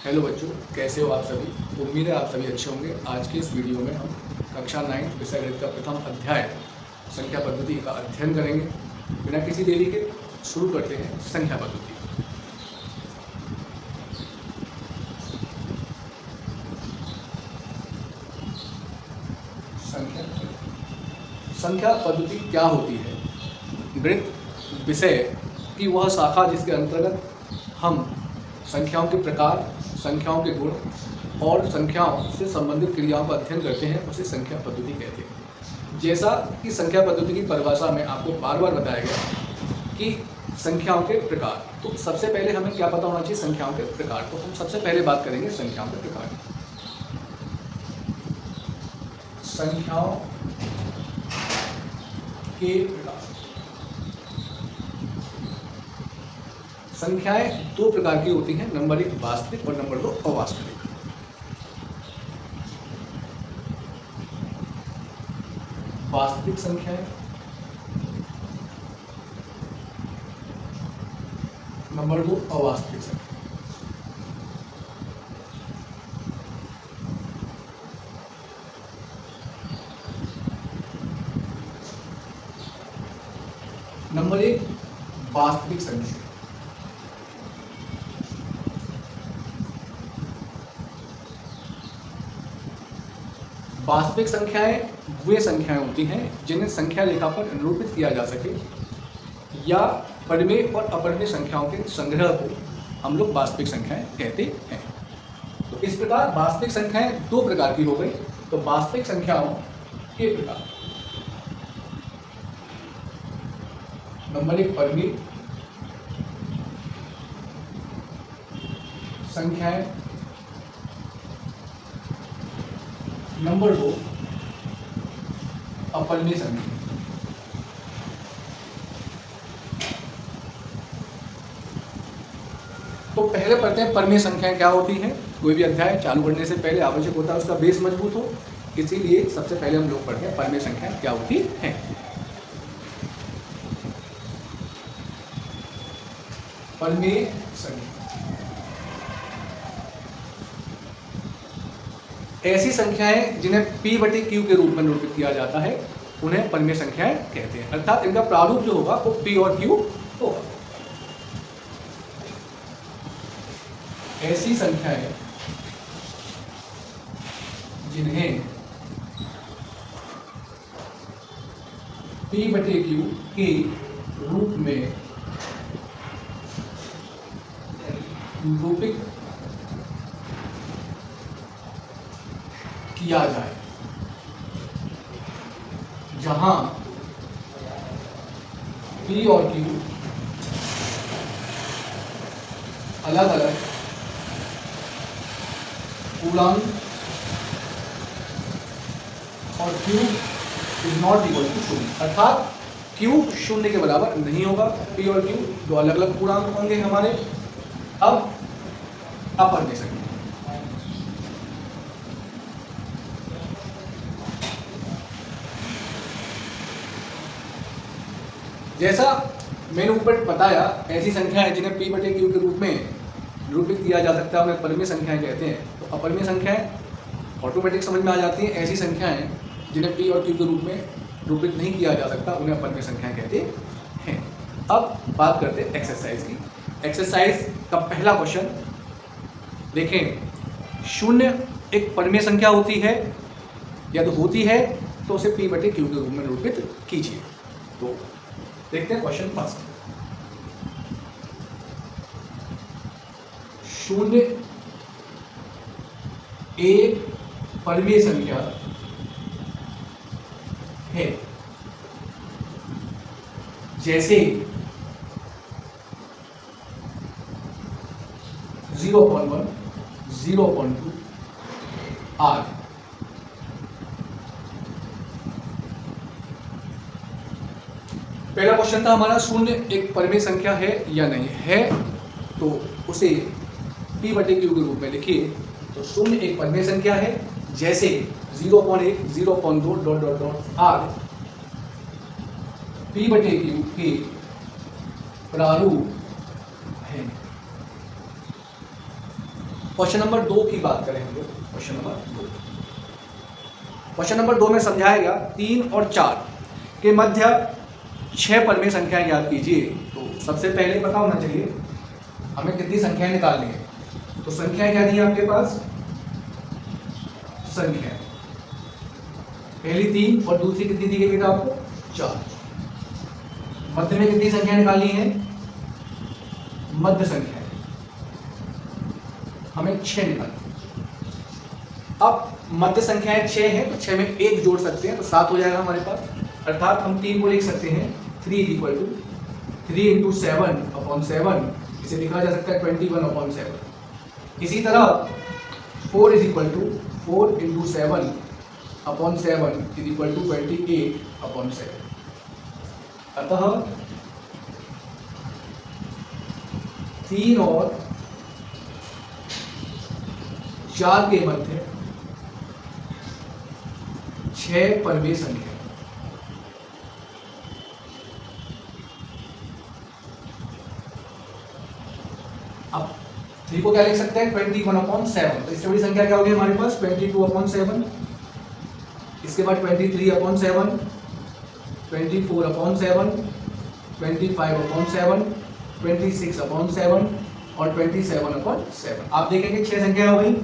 Hello बच्चों, कैसे हो आप सभी। उम्मीद है आप सभी अच्छे होंगे। आज के इस वीडियो में हम कक्षा 9 विषय गणित का प्रथम अध्याय संख्या पद्धति का अध्ययन करेंगे। बिना किसी देरी के शुरू करते हैं संख्या पद्धति। संख्या पद्धति क्या होती है? गणित विषय की वह शाखा जिसके अंतर्गत हम संख्याओं के प्रकार, संख्याओं के गुण और संख्याओं से संबंधित क्रियाओं का अध्ययन करते हैं, उसे संख्या पद्धति कहते हैं। जैसा कि संख्या पद्धति की परिभाषा में आपको बार बार बताया गया कि संख्याओं के प्रकार, तो सबसे पहले हमें क्या पता होना चाहिए संख्याओं के प्रकार। तो हम सबसे पहले बात करेंगे संख्याओं के प्रकार। संख्याओं के प्रकार। संख्याएं दो प्रकार की होती हैं, नंबर 1 वास्तविक और नंबर 2 अवास्तविक। वास्तविक संख्याएं, नंबर 2 अवास्तविक संख्या। नंबर 1 वास्तविक संख्या। वास्तविक संख्याएं वे संख्याएं होती हैं जिन्हें संख्या रेखा पर निरूपित किया जा सके या परिमेय और अपरिमेय संख्याओं के संग्रह को हम लोग वास्तविक संख्याएं कहते हैं। तो इस प्रकार वास्तविक संख्याएं दो प्रकार की हो गई। तो वास्तविक संख्याओं के प्रकार, नंबर 1 परिमेय संख्याएं, नंबर 2 अपरिमेय संख्या। तो पहले पढ़ते हैं परिमेय संख्याएं क्या होती हैं। कोई भी अध्याय चालू करने से पहले आवश्यक होता है उसका बेस मजबूत हो, इसीलिए सबसे पहले हम लोग पढ़ते हैं परिमेय संख्याएं क्या होती हैं। परिमेय संख्या ऐसी संख्याएं जिन्हें P/Q के रूप में निरूपित किया जाता है, उन्हें परिमेय संख्याएं कहते हैं। अर्थात इनका प्रारूप जो होगा वो P और Q होगा। ऐसी संख्याएं जिन्हें P/Q के रूप में निरूपित किया जाए, जहां P और Q अलग अलग पूर्णांक और Q is not equal to 0, अर्थात Q 0 के बराबर नहीं होगा। P और Q दो अलग अलग पूर्णांक होंगे हमारे। अब अपरिमेय संख्या, जैसा मैंने ऊपर बताया, ऐसी संख्या है जिन्हें P/Q के रूप में निरूपित किया जा सकता है, उन्हें परिमेय संख्याएं कहते हैं। तो अपरिमेय संख्याएं ऑटोमेटिक समझ में आ जाती हैं। ऐसी संख्याएं जिन्हें P और Q के रूप में निरूपित नहीं किया जा सकता, उन्हें अपरिमेय संख्याएं कहते हैं। अब बात करते हैं एक्सरसाइज की। एक्सरसाइज का पहला क्वेश्चन देखें। 0 एक परिमेय संख्या होती है, यदि होती है तो उसे P/Q के रूप में निरूपित कीजिए। तो देखते हैं क्वेश्चन फर्स्ट। 0 एक परिमेय संख्या है, जैसे 0.1, 0.2 आदि। पहला क्वेश्चन था हमारा 0 एक परिमेय संख्या है या नहीं है, तो उसे P/Q के रूप में लिखिए। तो 0 एक परिमेय संख्या है, जैसे 0.1, 0.2 डॉट डॉट डॉट आदि P/Q के प्रारूप है। क्वेश्चन नंबर 2 की बात करें हम लोग। क्वेश्चन नंबर 2 में समझाया गया 3 और 4 के मध्य 6 परमेय संख्याएं ज्ञात कीजिए। तो सबसे पहले पता होना चाहिए हमें कितनी संख्याएं निकालनी है। तो संख्याएं क्या दी है आपके पास, संख्या पहली 3 और दूसरी कितनी दी गई बेटा आपको, 4। मध्य में कितनी संख्या निकालनी है, मध्य संख्या हमें 6 निकालनी। अब मध्य संख्याएं 6 हैं तो 6 में 1 जोड़ सकते हैं तो 7 हो जाएगा हमारे पास। अर्थात हम 3 को लिख सकते हैं 3 = 3 × 7/7, इसे लिखा जा सकता है 21/7। इसी तरह 4 = 4 × 7/7 = 28/7। अतः 3 और 4 के मध्य 6 परमेय संख्या। अब 3 को क्या लिख सकते हैं 21/7। तो इससे बड़ी संख्या क्या होगी हमारे पास 22/7। इसके बाद 23/7, 24/7, 25/7, 26/7 और 27/7। आप देखेंगे 6 संख्या हो गई,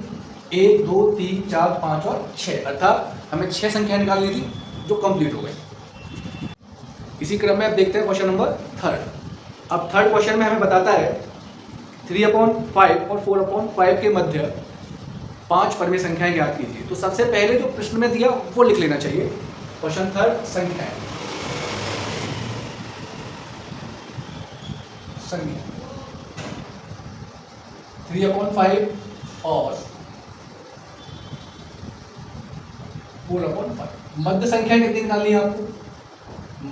1 2 3 4 5 और 6। अर्थात हमें 6 संख्या निकालनी थी जो कंप्लीट हो गई। इसी क्रम में आप देखते हैं क्वेश्चन नंबर 3। अब थर्ड क्वेश्चन में हमें बताता है 3/5 और 4/5 के मध्य 5 परमेय संख्याएं ज्ञात कीजिए। तो सबसे पहले जो प्रश्न में दिया वो लिख लेना चाहिए। क्वेश्चन 3 संख्याएं, संख्या 3/5 और 4/5। मध्य संख्या कितनी निकालनी है आपको,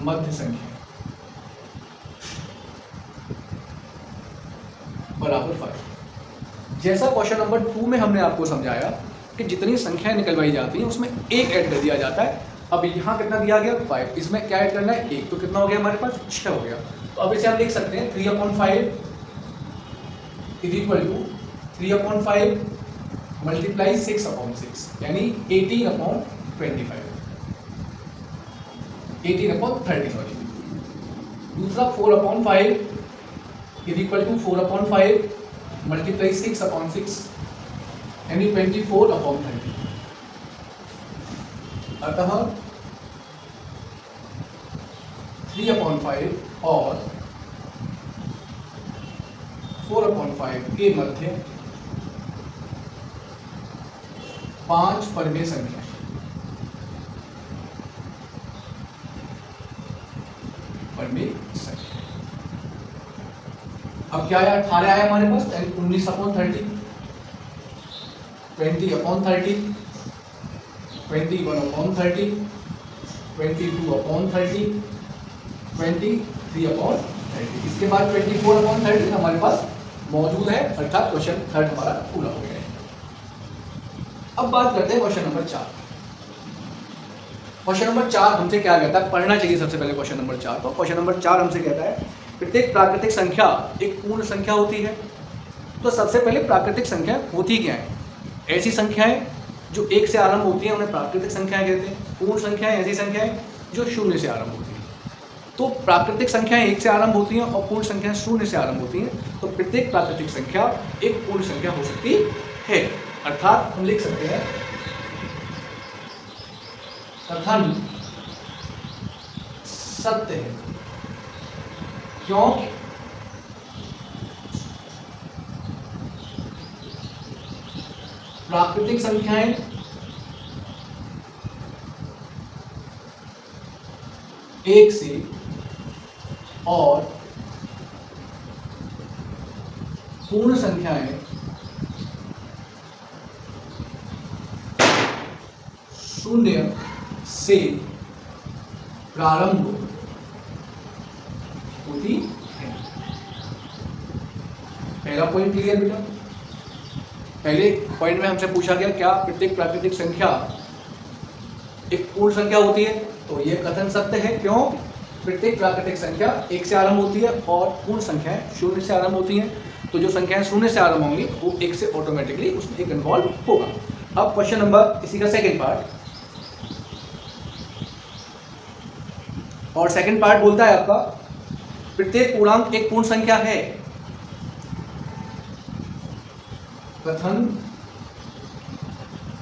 मध्य संख्या बराबर 5। जैसा क्वेश्चन नंबर 2 में हमने आपको समझाया कि जितनी संख्याएं निकलवाई जाती हैं उसमें 1 ऐड कर दिया जाता है। अब यहाँ कितना दिया गया 5, इसमें क्या ऐड करना है 1, तो कितना हो गया हमारे पास 6 हो गया। तो अब इसे हम लिख सकते हैं 3/5 = 3/5 × 6/6 यानी 18/30 सॉरी। दूसरा 4/5 = 4/5 × 6/6 यानी 24/30। अतः 3/5 और 4/5 के मध्य 5 परमेय संख्या। परमेय संख्या अब क्या है 18 आया हमारे पास, 19/30, 20/30, 21/30, 22/30, 23/30। इसके बाद 24/30 हमारे पास मौजूद है। अर्थात क्वेश्चन 3 हमारा पूरा हो गया है। अब बात करते हैं क्वेश्चन नंबर 4। क्वेश्चन नंबर 4 हमसे क्या कहता है, पढ़ना चाहिए सबसे पहले क्वेश्चन नंबर 4 को। क्वेश्चन नंबर 4 हमसे कहता है प्रत्येक प्राकृतिक संख्या एक पूर्ण संख्या होती है। तो सबसे पहले प्राकृतिक संख्या होती क्या है, ऐसी संख्याएं जो 1 से आरंभ होती हैं उन्हें प्राकृतिक संख्याएं कहते हैं। पूर्ण संख्याएं ऐसी संख्याएं जो 0 से आरंभ होती हैं। तो प्राकृतिक संख्याएं 1 से आरंभ होती हैं और पूर्ण संख्याएं 0 से आरंभ होती हैं। तो प्रत्येक प्राकृतिक संख्या एक पूर्ण संख्या हो सकती है। अर्थात हम लिख सकते हैं कथन सत्य है, क्योंकि प्राकृतिक संख्याएं एक से और पूर्ण संख्याएं 0 से प्रारंभ होती है। पहला पॉइंट क्लियर बेटा। पहले पॉइंट में हमसे पूछा गया क्या प्रत्येक प्राकृतिक संख्या एक पूर्ण संख्या होती है, तो यह कथन सत्य है। क्यों, प्रत्येक प्राकृतिक संख्या 1 से आरंभ होती है और पूर्ण संख्याएं 0 से आरंभ होती हैं। तो जो संख्याएं शून्य से आरंभ होंगी वो 1 से ऑटोमेटिकली उसमें एक इन्वॉल्व होगा। अब क्वेश्चन नंबर इसी का सेकेंड पार्ट, और सेकेंड पार्ट बोलता है आपका प्रत्येक पूर्णांक एक पूर्ण संख्या है। कथन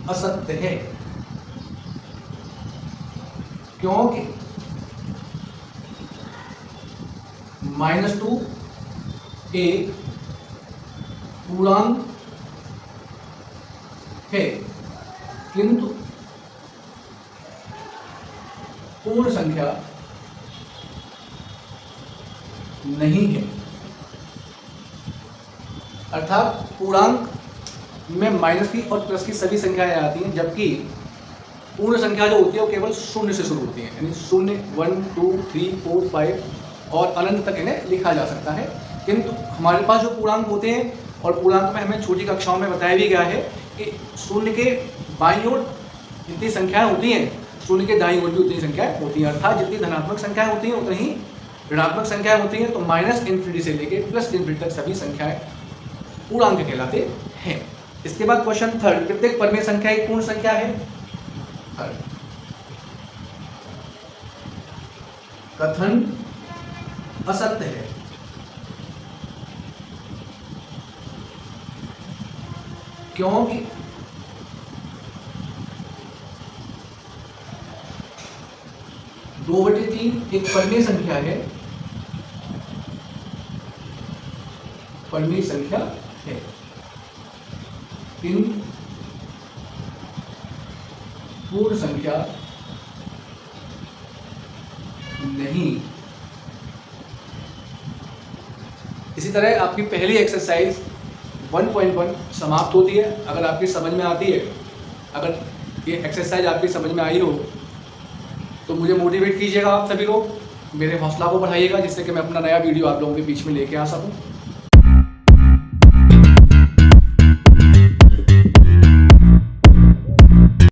असत्य है क्योंकि -2 एक पूर्णांक है किंतु पूर्ण संख्या नहीं है। अर्थात पूर्णांक में माइनस की और प्लस की सभी संख्याएं आती हैं, जबकि पूर्ण संख्या जो होती है वो केवल शून्य से शुरू होती है, यानी 0, 1, 2, 3, 4, 5 और अनंत तक इन्हें लिखा जा सकता है। किंतु हमारे पास जो पूर्णांक होते हैं, और पूर्णांक में हमें छोटी कक्षाओं में बताया भी गया है कि शून्य के बाईं ओर जितनी संख्याएं होती हैं, शून्य के दाईं ओर भी उतनी संख्याएं होती हैं। अर्थात जितनी धनात्मक संख्याएं होती हैं उतनी ही ऋणात्मक संख्याएं होती हैं। तो -∞ से लेकर +∞ तक सभी संख्याएं पूर्णांक कहलाते हैं। इसके बाद क्वेश्चन थर्ड, प्रत्येक परिमेय संख्या एक पूर्ण संख्या है। थर्ड, कथन असत्य है क्योंकि दो बटे तीन एक परिमेय संख्या है, परिमेय संख्या है, किंतु पूर्ण संख्या नहीं। इसी तरह आपकी पहली एक्सरसाइज 1.1 समाप्त होती है। अगर आपकी समझ में आती है, अगर ये एक्सरसाइज आपकी समझ में आई हो तो मुझे मोटिवेट कीजिएगा। आप सभी लोग मेरे हौसला को बढ़ाइएगा, जिससे कि मैं अपना नया वीडियो आप लोगों के बीच में लेके आ सकूं।